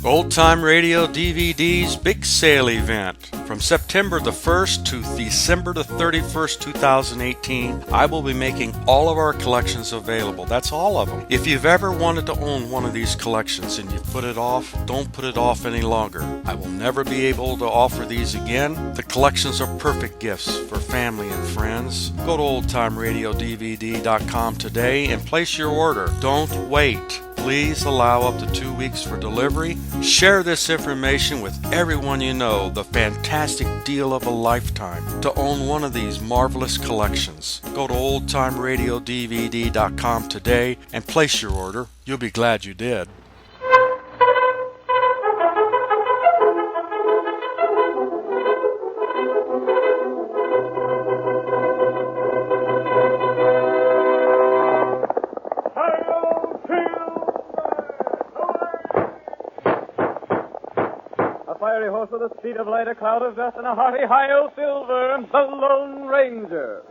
Old Time Radio DVD's Big Sale Event. From September the 1st to December the 31st, 2018, I will be making all of our collections available. That's all of them. If you've ever wanted to own one of these collections and you've put it off, don't put it off any longer. I will never be able to offer these again. The collections are perfect gifts for family and friends. Go to oldtimeradiodvd.com today and place your order. Don't wait. Please allow up to 2 weeks for delivery. Share this information with everyone you know. The fantastic deal of a lifetime to own one of these marvelous collections. Go to oldtimeradiodvd.com today and place your order. You'll be glad you did. With the speed of light, a cloud of dust, and a hearty hi-yo silver, the Lone Ranger.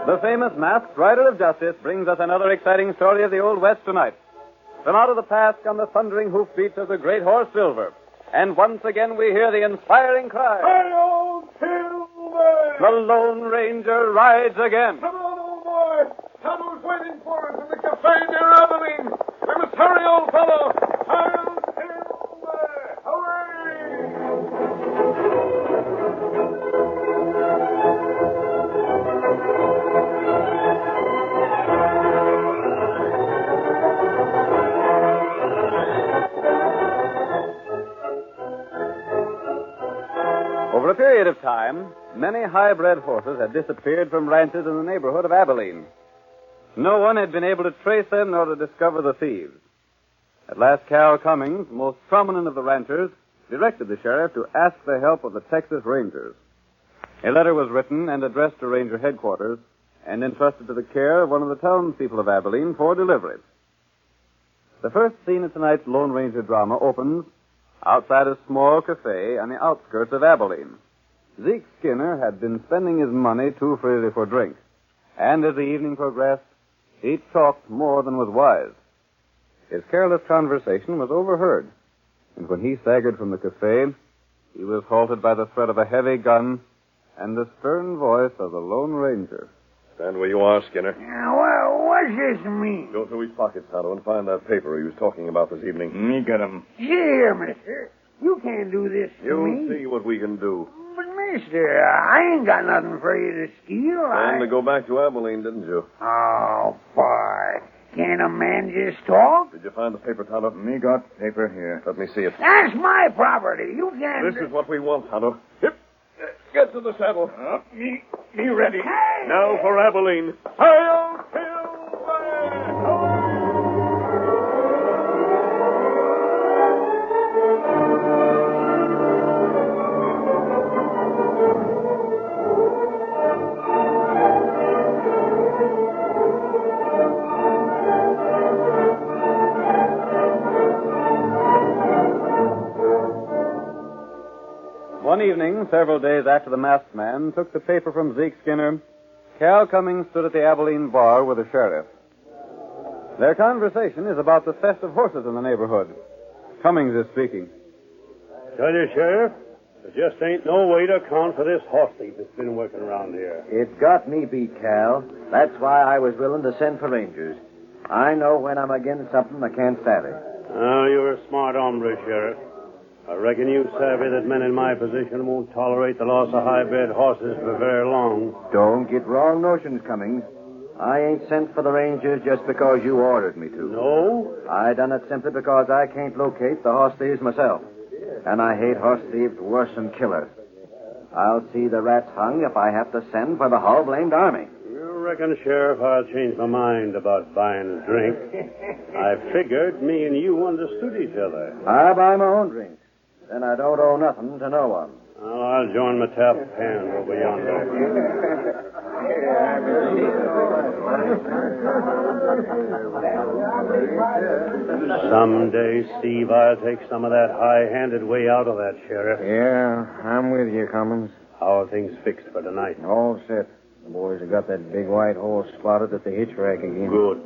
The famous Masked Rider of Justice brings us another exciting story of the Old West tonight. From out of the past come the thundering hoofbeats of the great horse Silver. And once again we hear the inspiring cry, Hi-yo, Silver! The Lone Ranger rides again. Come on, old boy. Tonto's waiting for us in the cafe near Abilene. We must hurry, old fellow. Hi-yo, Silver! Hooray! Over a period of time, many high-bred horses had disappeared from ranches in the neighborhood of Abilene. No one had been able to trace them nor to discover the thieves. At last, Cal Cummings, the most prominent of the ranchers, directed the sheriff to ask the help of the Texas Rangers. A letter was written and addressed to Ranger headquarters and entrusted to the care of one of the townspeople of Abilene for delivery. The first scene of tonight's Lone Ranger drama opens outside a small cafe on the outskirts of Abilene. Zeke Skinner had been spending his money too freely for drink, and as the evening progressed, he talked more than was wise. His careless conversation was overheard, and when he staggered from the cafe, he was halted by the threat of a heavy gun and the stern voice of the Lone Ranger. Stand where you are, Skinner. What's this mean? Go through his pockets, Tonto, and find that paper he was talking about this evening. Me get him. See here, mister. You can't do this to me. You'll see what we can do. But, mister, I ain't got nothing for you to steal. Time to go back to Abilene, didn't you? Oh, boy. Can't a man just talk? Did you find the paper, Tonto? Me got paper here. Let me see it. That's my property. You can't... This is what we want, Tonto. Hip. Get to the saddle. Me ready. Hey! Now for Abilene. Hi-yo, Silver! One evening, several days after the masked man took the paper from Zeke Skinner, Cal Cummings stood at the Abilene bar with the sheriff. Their conversation is about the theft of horses in the neighborhood. Cummings is speaking. Tell you, Sheriff, There just ain't no way to account for this horse thief that's been working around here. It's got me beat, Cal. That's why I was willing to send for Rangers. I know when I'm against something I can't savvy. Oh, you're a smart hombre, Sheriff. I reckon you savvy that men in my position won't tolerate the loss of high-bred horses for very long. Don't get wrong notions, Cummings. I ain't sent for the Rangers just because you ordered me to. No? I done it simply because I can't locate the horse thieves myself. And I hate horse thieves worse than killers. I'll see the rats hung if I have to send for the whole blamed army. You reckon, Sheriff, I'll change my mind about buying a drink? I figured me and you understood each other. I buy my own drinks. Then I don't owe nothing to no one. Well, I'll join my tap hand over yonder. Someday, Steve, I'll take some of that high-handed way out of that, Sheriff. Yeah, I'm with you, Cummins. How are things fixed for tonight? All set. The boys have got that big white horse spotted at the hitch rack again. Good.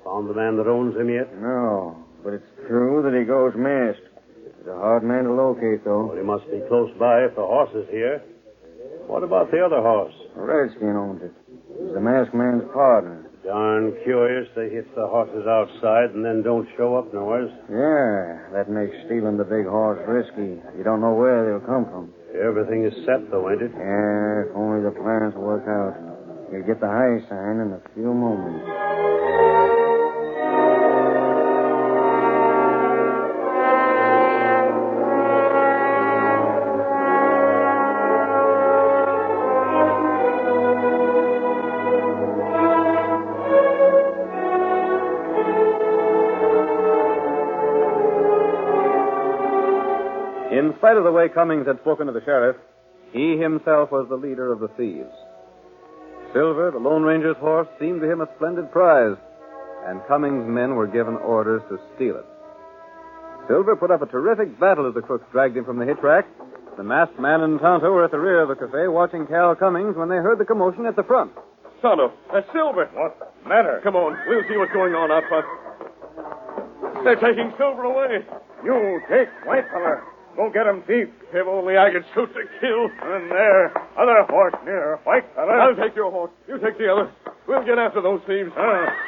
Found the man that owns him yet? No, but it's true that he goes masked. He's a hard man to locate, though. Well, he must be close by if the horse is here. What about the other horse? A redskin owns it. He's the masked man's partner. Darn curious they hitch the horses outside and then don't show up nowheres. Yeah, that makes stealing the big horse risky. You don't know where they'll come from. Everything is set, though, ain't it? Yeah, if only the plans work out. You'll get the high sign in a few moments. In spite of the way Cummings had spoken to the sheriff, he himself was the leader of the thieves. Silver, the Lone Ranger's horse, seemed to him a splendid prize, and Cummings' men were given orders to steal it. Silver put up a terrific battle as the crooks dragged him from the hitch rack. The masked man and Tonto were at the rear of the cafe watching Cal Cummings when they heard the commotion at the front. Tonto, that's Silver. What's the matter? Come on, we'll see what's going on out front. They're taking Silver away. You take white feller. Go get him, thief. If only I could shoot to kill. And there, other horse near, white feller. I'll take your horse. You take the other. We'll get after those thieves.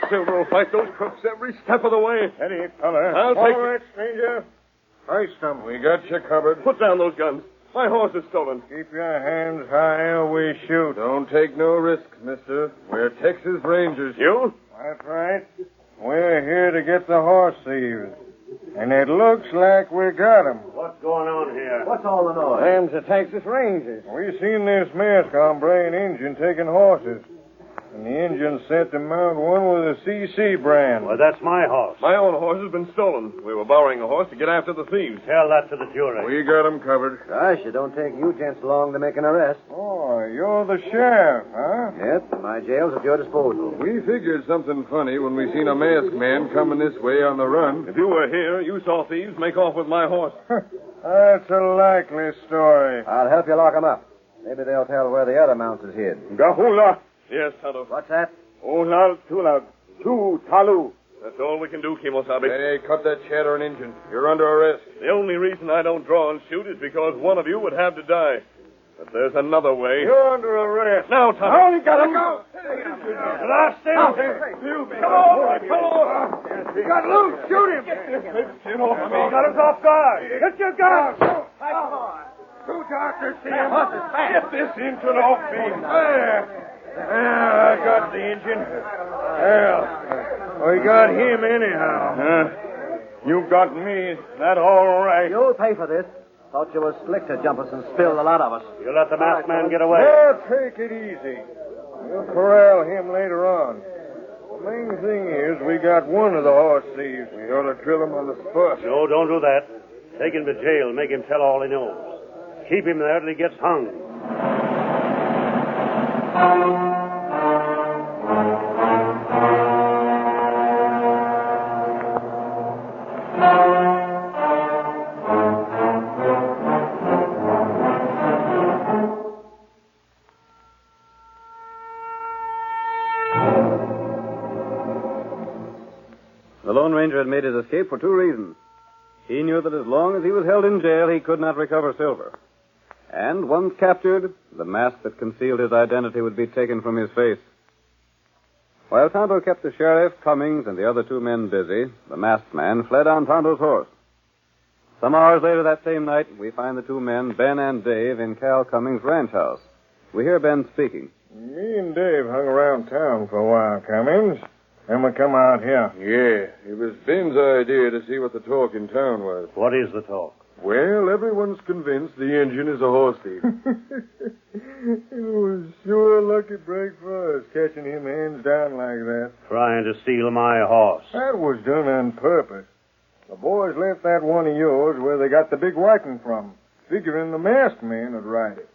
Silver will fight those crooks every step of the way. Steady, feller. I'll All take right, stranger. Hoist them. We got you covered. Put down those guns. My horse is stolen. Keep your hands high or we shoot. Don't take no risks, mister. We're Texas Rangers. You? That's right. We're here to get the horse thieves. And it looks like we got 'em. What's going on here? What's all the noise? Them's the Texas Rangers. We seen this masked hombre and Injun taking horses. And the Injun sent to mount one with a CC brand. Well, that's my horse. My own horse has been stolen. We were borrowing a horse to get after the thieves. Tell that to the jury. We got 'em covered. Gosh, it don't take you gents long to make an arrest. Oh, you're the sheriff, huh? Yep, my jail's at your disposal. We figured something funny when we seen a masked man coming this way on the run. If you were here, you saw thieves make off with my horse. That's a likely story. I'll help you lock 'em up. Maybe they'll tell where the other mounts is hid. Gahula, Yes, Tonto. What's that? Olal Tula, Tu Talu. That's all we can do, Kimosabe. Hey, cut that chatter and Injun. You're under arrest. The only reason I don't draw and shoot is because one of you would have to die. But there's another way. You're under arrest. Now, Tonto. I only got him. Go. Last thing. Come on, come on. He got loose. Shoot him. Get off me. Got us off guard. Get your gun. Two doctors see him. Get this Injun off me. There. I got the Injun. Well, we got him anyhow. You got me. That all right. You'll pay for this. Thought you was slick to jump us and spill the lot of us. You let the masked man get away. Well, take it easy. We'll corral him later on. The main thing is we got one of the horse thieves. We ought to drill him on the spot. No, don't do that. Take him to jail. Make him tell all he knows. Keep him there till he gets hung. The Lone Ranger had made his escape for two reasons. He knew that as long as he was held in jail, he could not recover Silver. And once captured, the mask that concealed his identity would be taken from his face. While Tonto kept the sheriff, Cummings, and the other two men busy, the masked man fled on Tonto's horse. Some hours later that same night, we find the two men, Ben and Dave, in Cal Cummings' ranch house. We hear Ben speaking. Me and Dave hung around town for a while, Cummings. Then we come out here. Yeah, it was Ben's idea to see what the talk in town was. What is the talk? Well, everyone's convinced the engine is a horse thief. It was sure a lucky break for us, catching him hands down like that. Trying to steal my horse. That was done on purpose. The boys left that one of yours where they got the big whacking from, figuring the masked man would ride it.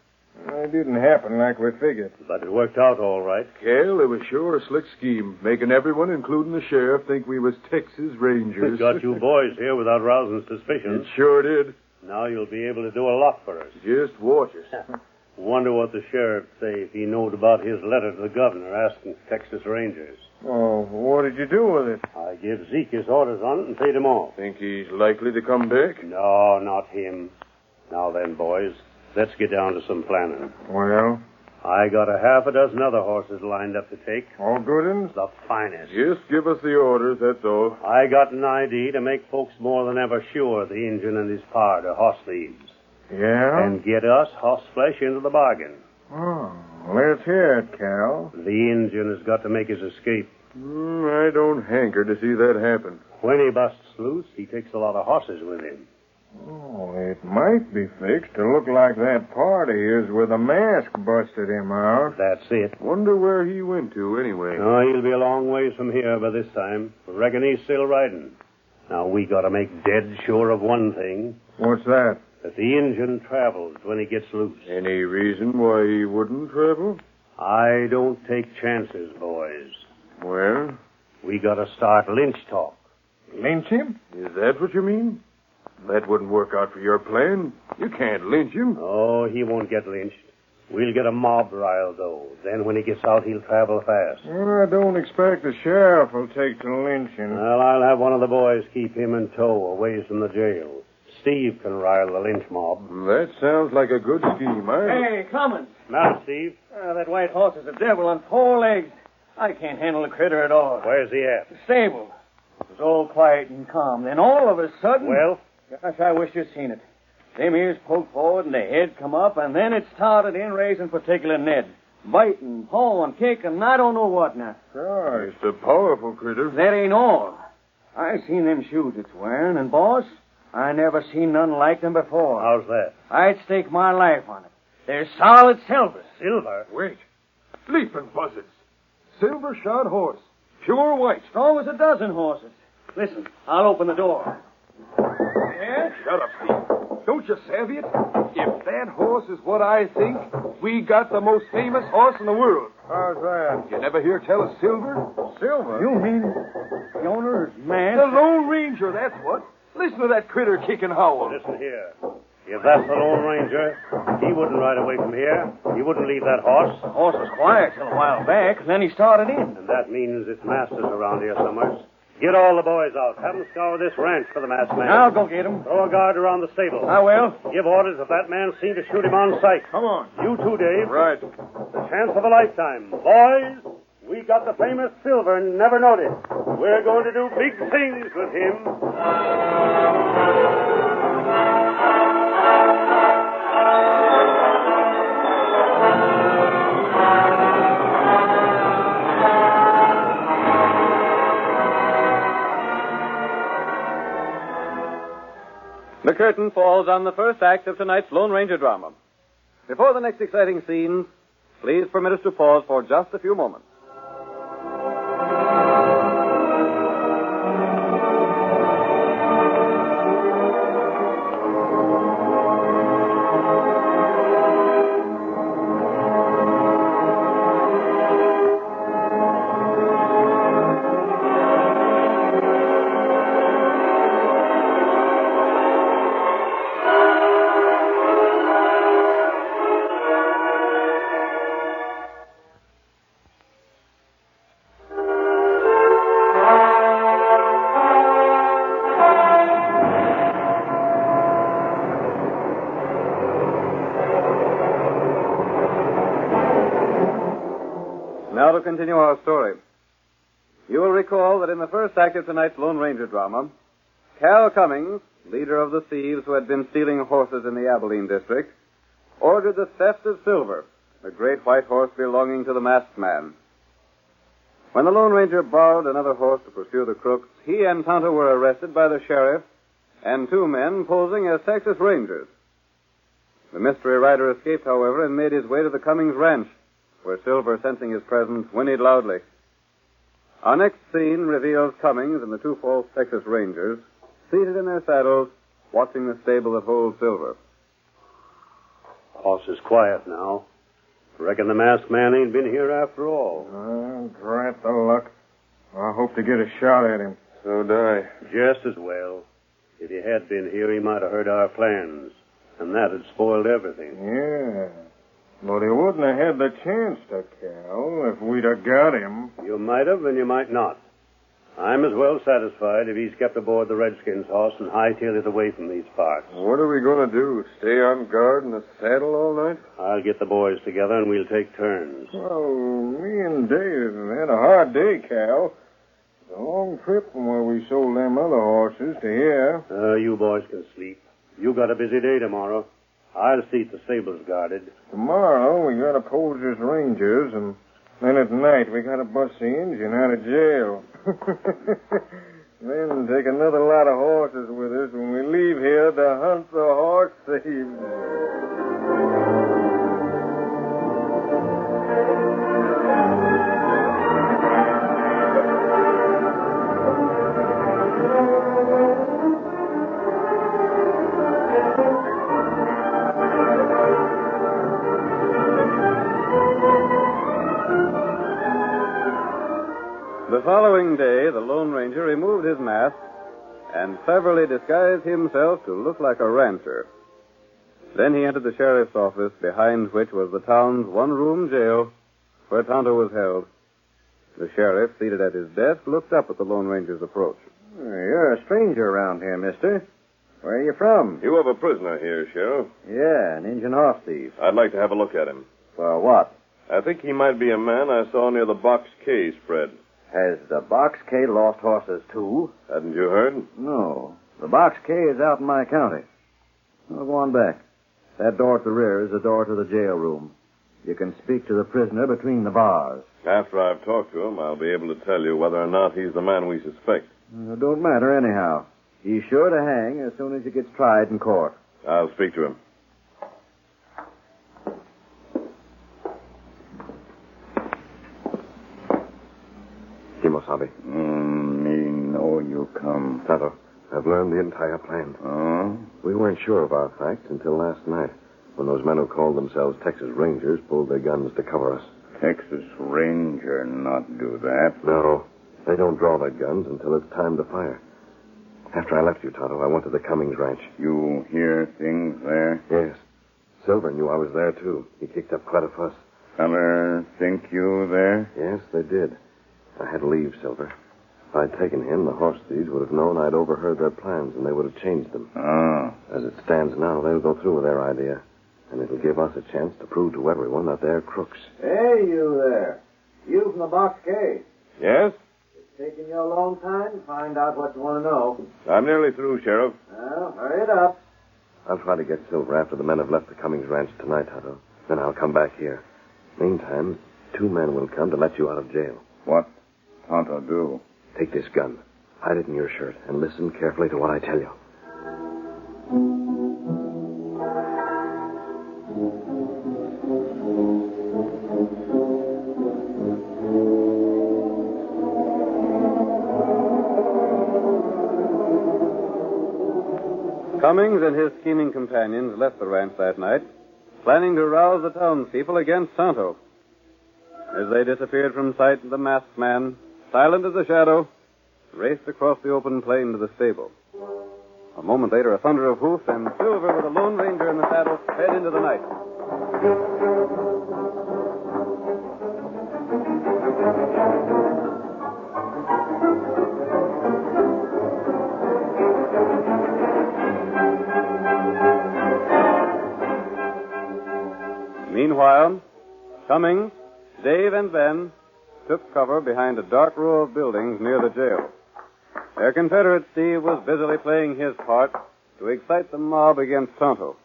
It didn't happen like we figured. But it worked out all right. Cal, it was sure a slick scheme, making everyone, including the sheriff, think we was Texas Rangers. Got you boys here without rousing suspicion. It sure did. Now you'll be able to do a lot for us. Just watch us. Wonder what the sheriff'd say if he knowed about his letter to the governor asking Texas Rangers. Oh, what did you do with it? I give Zeke his orders on it and paid him off. Think he's likely to come back? No, not him. Now then, boys, let's get down to some planning. Well? I got a half a dozen other horses lined up to take. All good uns? The finest. Just give us the orders, that's all. I got an idea to make folks more than ever sure the Injun and his pard are horse thieves. Yeah? And get us horse flesh into the bargain. Oh, let's hear it, Cal. The Injun has got to make his escape. I don't hanker to see that happen. When he busts loose, he takes a lot of horses with him. Oh, it might be fixed to look like that part of his with a mask busted him out. That's it. Wonder where he went to, anyway. Oh, he'll be a long ways from here by this time. Reckon he's still riding. Now, we got to make dead sure of one thing. What's that? That the Injun travels when he gets loose. Any reason why he wouldn't travel? I don't take chances, boys. Well? We got to start lynch talk. Lynch him? Is that what you mean? That wouldn't work out for your plan. You can't lynch him. Oh, he won't get lynched. We'll get a mob riled, though. Then when he gets out, he'll travel fast. Well, I don't expect the sheriff will take to lynching. Well, I'll have one of the boys keep him in tow away from the jail. Steve can rile the lynch mob. That sounds like a good scheme, Hey, Cummins. Now, Steve. That white horse is a devil on 4 legs. I can't handle the critter at all. Where's he at? The stable. It was all quiet and calm. Then all of a sudden... Well? Gosh, I wish you'd seen it. Them ears poked forward and the head come up, and then it started in raising particular Ned. Biting, pawing, kicking, I don't know what now. Gosh. It's a powerful critter. That ain't all. I seen them shoes it's wearing, and, boss, I never seen none like them before. How's that? I'd stake my life on it. They're solid silver. Silver? Wait. Leaping buzzards. Silver shod horse. Pure white. Strong as a dozen horses. Listen, I'll open the door. Yeah? Shut up, Steve. Don't you savvy it? If that horse is what I think, we got the most famous horse in the world. How's that? You never hear tell of Silver? Silver? You mean the owner is mad? The Lone Ranger, that's what. Listen to that critter kick and howl. Listen here. If that's the Lone Ranger, he wouldn't ride away from here. He wouldn't leave that horse. The horse was quiet till a while back, and then he started in. And that means its master's around here somewhere. Get all the boys out. Have them scour this ranch for the masked man. I'll go get him. Throw a guard around the stable. I will. Give orders if that man's seen to shoot him on sight. Come on. You too, Dave. Right. The chance of a lifetime. Boys, we got the famous Silver and never noticed. We're going to do big things with him. The curtain falls on the first act of tonight's Lone Ranger drama. Before the next exciting scenes, please permit us to pause for just a few moments. continue our story. You will recall that in the first act of tonight's Lone Ranger drama, Cal Cummings, leader of the thieves who had been stealing horses in the Abilene district, ordered the theft of Silver, the great white horse belonging to the masked man. When the Lone Ranger borrowed another horse to pursue the crooks, he and Tonto were arrested by the sheriff and two men posing as Texas Rangers. The mystery rider escaped, however, and made his way to the Cummings ranch, where Silver, sensing his presence, whinnied loudly. Our next scene reveals Cummings and the two false Texas Rangers seated in their saddles, watching the stable that holds Silver. Horse is quiet now. Reckon the masked man ain't been here after all. Drat the luck. I hope to get a shot at him. So do I. Just as well. If he had been here, he might have heard our plans. And that had spoiled everything. Yeah. But he wouldn't have had the chance to, Cal, if we'd have got him. You might have, and you might not. I'm as well satisfied if he's kept aboard the Redskins' horse and hightailed it away from these parts. What are we going to do? Stay on guard in the saddle all night? I'll get the boys together and we'll take turns. Well, me and Dave have had a hard day, Cal. It's a long trip from where we sold them other horses to here. You boys can sleep. You got a busy day tomorrow. I'll see the stable's guarded. Tomorrow we gotta pose as rangers, and then at night we gotta bust the engine out of jail. Then take another lot of horses with us when we leave here to hunt the horse thieves. The following day, the Lone Ranger removed his mask and cleverly disguised himself to look like a rancher. Then he entered the sheriff's office, behind which was the town's one-room jail, where Tonto was held. The sheriff, seated at his desk, looked up at the Lone Ranger's approach. You're a stranger around here, mister. Where are you from? You have a prisoner here, Sheriff. Yeah, an Indian horse thief. I'd like to have a look at him. For what? I think he might be a man I saw near the Box K spread. Has the Box K lost horses, too? Hadn't you heard? No. The Box K is out in my county. Well, go on back. That door at the rear is the door to the jail room. You can speak to the prisoner between the bars. After I've talked to him, I'll be able to tell you whether or not he's the man we suspect. It don't matter anyhow. He's sure to hang as soon as he gets tried in court. I'll speak to him. Kimosabe. Me know you come. Tonto, I've learned the entire plan. Oh? We weren't sure of our facts until last night, when those men who called themselves Texas Rangers pulled their guns to cover us. Texas Ranger not do that. No, they don't draw their guns until it's time to fire. After I left you, Tonto, I went to the Cummings ranch. You hear things there? Yes. Silver knew I was there, too. He kicked up quite a fuss. Feller think you there? Yes, they did. I had to leave Silver. If I'd taken him, the horse thieves would have known I'd overheard their plans, and they would have changed them. Oh. As it stands now, they'll go through with their idea. And it'll give us a chance to prove to everyone that they're crooks. Hey, you there. You from the Box K. Yes? It's taking you a long time to find out what you want to know. I'm nearly through, Sheriff. Well, hurry it up. I'll try to get Silver after the men have left the Cummings ranch tonight, Tonto. Then I'll come back here. Meantime, 2 men will come to let you out of jail. What Tonto do? Take this gun, hide it in your shirt, and listen carefully to what I tell you. Cummings and his scheming companions left the ranch that night, planning to rouse the townspeople against Tonto. As they disappeared from sight, the masked man, silent as a shadow, raced across the open plain to the stable. A moment later, a thunder of hoofs, and Silver, with a Lone Ranger in the saddle, sped into the night. Meanwhile, Cummings, Dave, and Ben took cover behind a dark row of buildings near the jail. Their Confederate Steve was busily playing his part to excite the mob against Tonto.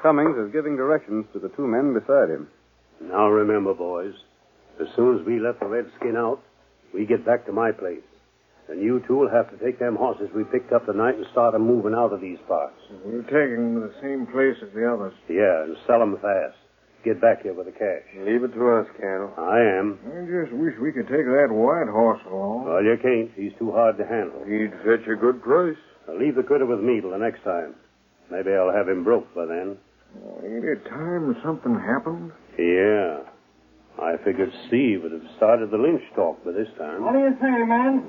Cummings is giving directions to the two men beside him. Now remember, boys, as soon as we let the redskin out, we get back to my place. And you two will have to take them horses we picked up tonight and start 'em moving out of these parts. We're taking them to the same place as the others. Yeah, and sell 'em fast. Get back here with the cash. Leave it to us, Colonel. I am. I just wish we could take that white horse along. Well, you can't. He's too hard to handle. He'd fetch a good price. Now, leave the critter with me till the next time. Maybe I'll have him broke by then. Ain't it time something happened? Yeah. I figured Steve would have started the lynch talk by this time. What do you say, man?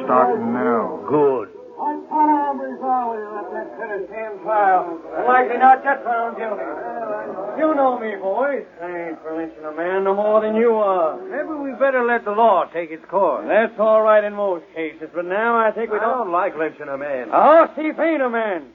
Starting now. Good. What part of hombres are we at that critter stand trial? Likely not get found guilty. You know me, boys. I ain't for lynching a man no more than you are. Maybe we better let the law take its course. That's all right in most cases, but now I think we I don't like lynching a man. A horse thief ain't a man.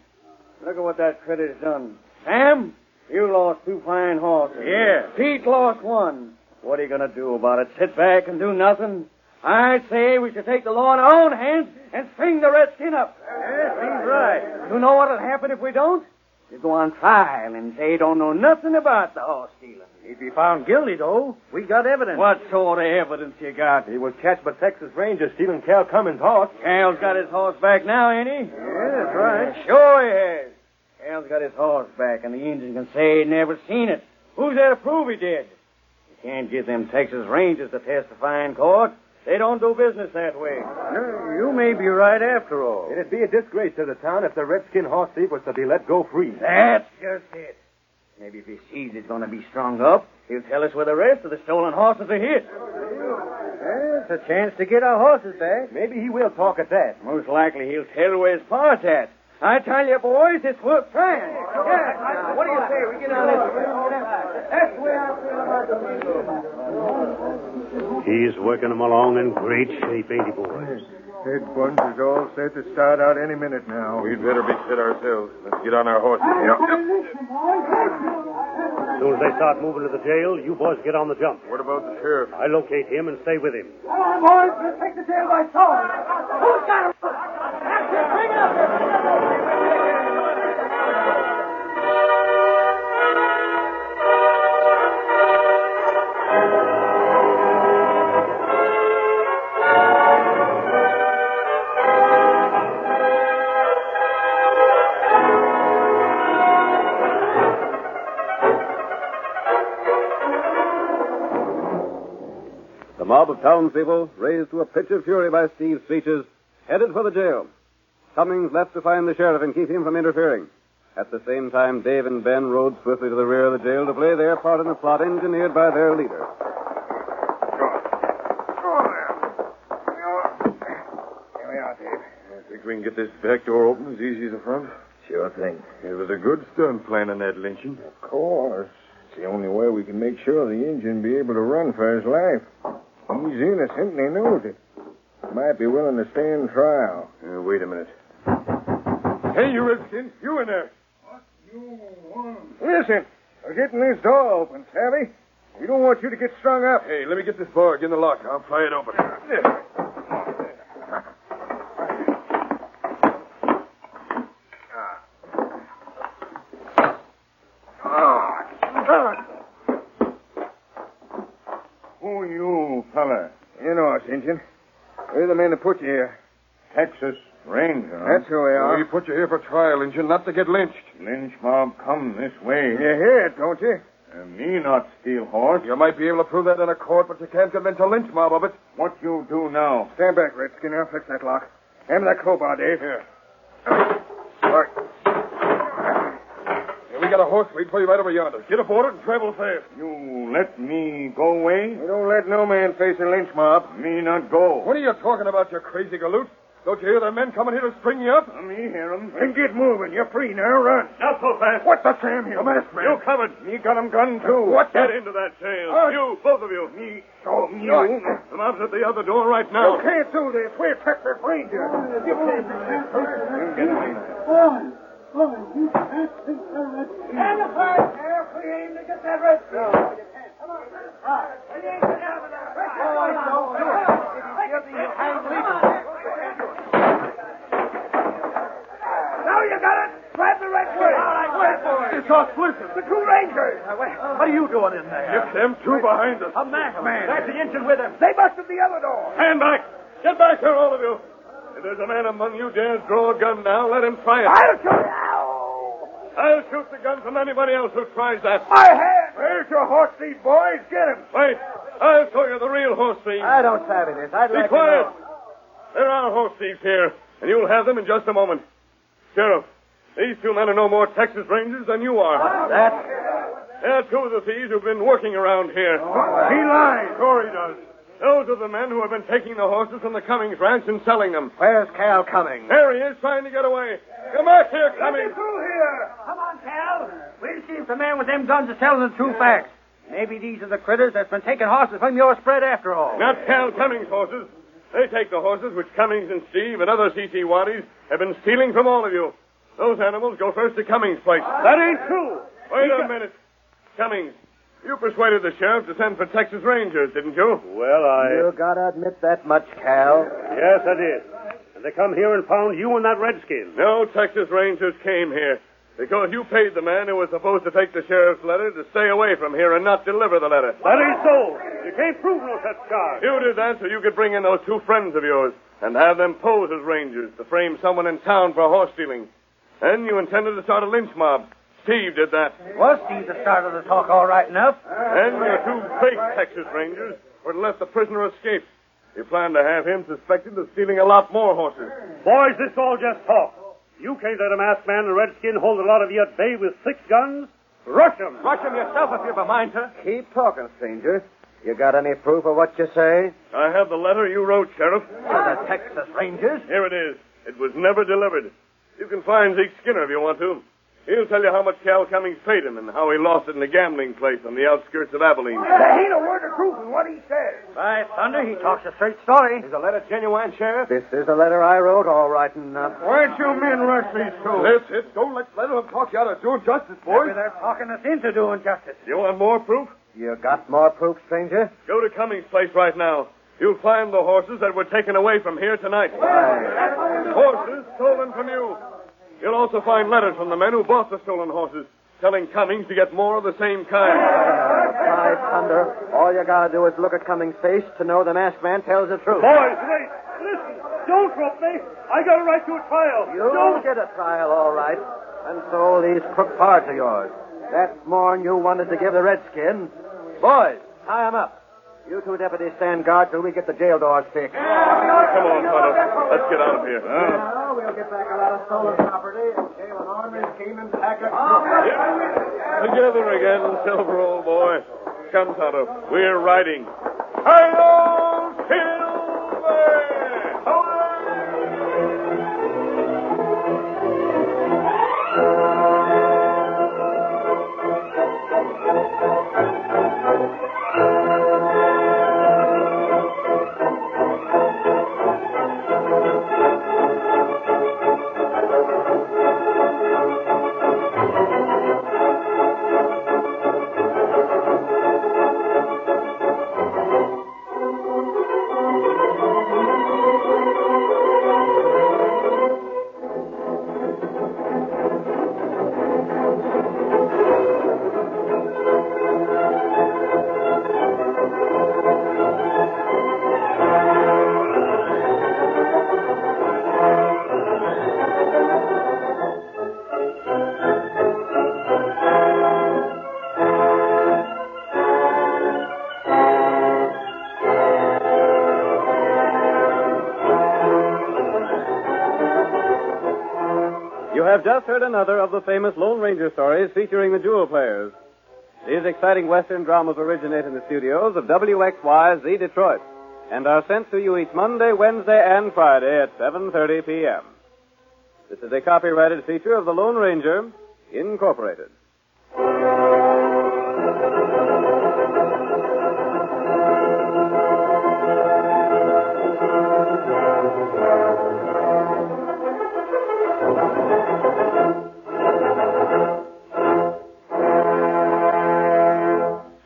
Look at what that critter's done. Sam, you lost 2 fine horses. Yeah. Pete lost 1. What are you going to do about it? Sit back and do nothing? I'd say we should take the law in our own hands and string the redskin up. Yes, he's right. You know what'll happen if we don't? You go on trial and say you don't know nothing about the horse stealing. He'd be found guilty, though. We got evidence. What sort of evidence you got? He was catched by Texas Rangers stealing Cal Cummings' horse. Cal's got his horse back now, ain't he? Yeah, that's right. Sure he has. Cal's got his horse back, and the Indian can say he never seen it. Who's there to prove he did? You can't get them Texas Rangers to testify in court. They don't do business that way. You may be right after all. It'd be a disgrace to the town if the redskin horse thief was to be let go free. That's just it. Maybe if he sees it's going to be strung up, he'll tell us where the rest of the stolen horses are hid. It's a chance to get our horses back. Maybe he will talk at that. Most likely he'll tell where his part's at. I tell you, boys, it's worth trying. Yeah. What do you say? We get on this. That's the way I feel about the people. He's working 'em along in great shape, ain't he, boys? Head bunch is all set to start out any minute now. We'd better be set ourselves. Let's get on our horses. As soon as they start moving to the jail, you boys get on the jump. What about the sheriff? I locate him and stay with him. Come on, boys. Let's take the jail by storm. Who's got him? That's it. Bring it up. The mob of townspeople, raised to a pitch of fury by Steve's speeches, headed for the jail. Cummings left to find the sheriff and keep him from interfering. At the same time, Dave and Ben rode swiftly to the rear of the jail to play their part in the plot engineered by their leader. Here we are, Dave. I think we can get this back door open as easy as the front. Sure thing. It was a good stunt planning that lynching. Of course. It's the only way we can make sure the Indian be able to run for his life. He's innocent and he knows it. Might be willing to stand trial. Wait a minute. Hey, you redskin, you in there. What you want? Listen, we're getting this door open, savvy? We don't want you to get strung up. Hey, let me get this bar. Get in the lock. I'll pry it open. Who are you, fella? You know us, Injun. We're the men that put you here. Texas Ranger. That's who we are. We put you here for trial, Injun, not to get lynched. Lynch mob come this way. You hear it, don't you? Me not steal horse. You might be able to prove that in a court, but you can't convince a lynch mob of it. What you do now? Stand back, Redskin. I'll fix that lock. Hand me that crowbar, Dave. Here. All right. Here, we got a horse wait for you right over yonder. Get aboard it and travel fast. You let me go away? We don't let no man face a lynch mob. Me not go. What are you talking about, you crazy galoot? Don't you hear the men coming here to string you up? Me hear 'em. Then get moving. You're free now. Run. Not so fast. What the Sam here? Masked man. You covered. Me got 'em gun, too. What? Get into that jail. You, both of you. Me show you. The mob's at the other door right now. You can't do this. We're Texas Rangers. You can't do this. Get away. Stand aside, Sheriff. We aim to get that red. Now you got it. Grab the red skin. All right, wait for it. It's us, listen. The two Rangers. What are you doing in there? Get them two behind us. A masked man. That's the engine with him. They busted the other door. Stand back. Get back here, all of you. If there's a man among you dares draw a gun now, let him try it. I'll shoot. Ow! I'll shoot the gun from anybody else who tries that. My hand. Where's your horse thief, boys? Get him. Wait. I'll show you the real horse thieves. I don't savvy this. I'd Be like quiet. to know. There are horse thieves here, and you'll have them in just a moment. Sheriff, these two men are no more Texas Rangers than you are. They're two of the thieves who've been working around here. He lies. Sure he does. Those are the men who have been taking the horses from the Cummings ranch and selling them. Where's Cal Cummings? There he is, trying to get away. Come back here, Cummings. Through here. Come on, Cal. We'll see if the man with them guns is telling the true facts. Maybe these are the critters that's been taking horses from your spread after all. Not Cal Cummings' horses. They take the horses which Cummings and Steve and other C.C. Waddies have been stealing from all of you. Those animals go first to Cummings' place. That ain't true. Wait a minute. Cummings, you persuaded the sheriff to send for Texas Rangers, didn't you? Well, You gotta admit that much, Cal. Yes, I did. And they come here and found you and that redskin. No Texas Rangers came here because you paid the man who was supposed to take the sheriff's letter to stay away from here and not deliver the letter. That ain't so. You can't prove no such charge. You did that so you could bring in those two friends of yours and have them pose as Rangers to frame someone in town for horse stealing. Then you intended to start a lynch mob. Steve did that. Well, Steve started the talk all right enough. And your two fake Texas Rangers were to let the prisoner escape. You planned to have him suspected of stealing a lot more horses. Boys, this all just talk. You can't let a masked man and a redskin hold a lot of you at bay with 6 guns. Rush 'em. Watch him yourself if you've a mind to. Keep talking, stranger. You got any proof of what you say? I have the letter you wrote, Sheriff. To the Texas Rangers. Here it is. It was never delivered. You can find Zeke Skinner if you want to. He'll tell you how much Cal Cummings paid him and how he lost it in a gambling place on the outskirts of Abilene. There ain't a word of truth in what he says. By thunder, he talks a straight story. Is the letter genuine, Sheriff? This is a letter I wrote, all right enough. Why'd you men rush these two? That's it. Don't let them talk you out of doing justice, boys. Maybe they're talking us into doing justice. You want more proof? You got more proof, stranger? Go to Cummings' place right now. You'll find the horses that were taken away from here tonight. Horses stolen from you. You'll also find letters from the men who bought the stolen horses, telling Cummings to get more of the same kind. By thunder, all you gotta do is look at Cummings' face to know the masked man tells the truth. Boys, wait. Listen. Don't rope me. I got a right to a trial. You'll get a trial, all right. And so these crook parts of yours. That's more'n you wanted to give the redskin. Boys, tie 'em up. You two deputies stand guard till we get the jail doors fixed. Come on, Tonto. Let's get out of here. Now we'll get back a lot of stolen property and jail an army scheme and pack up. Together again, Silver, old boy. Come, Tonto. We're riding. Hi-yo, Silver! You have just heard another of the famous Lone Ranger stories featuring the Jewel Players. These exciting Western dramas originate in the studios of WXYZ Detroit and are sent to you each Monday, Wednesday, and Friday at 7:30 p.m. This is a copyrighted feature of the Lone Ranger, Incorporated.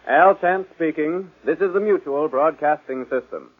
Al Chance speaking. This is the Mutual Broadcasting System.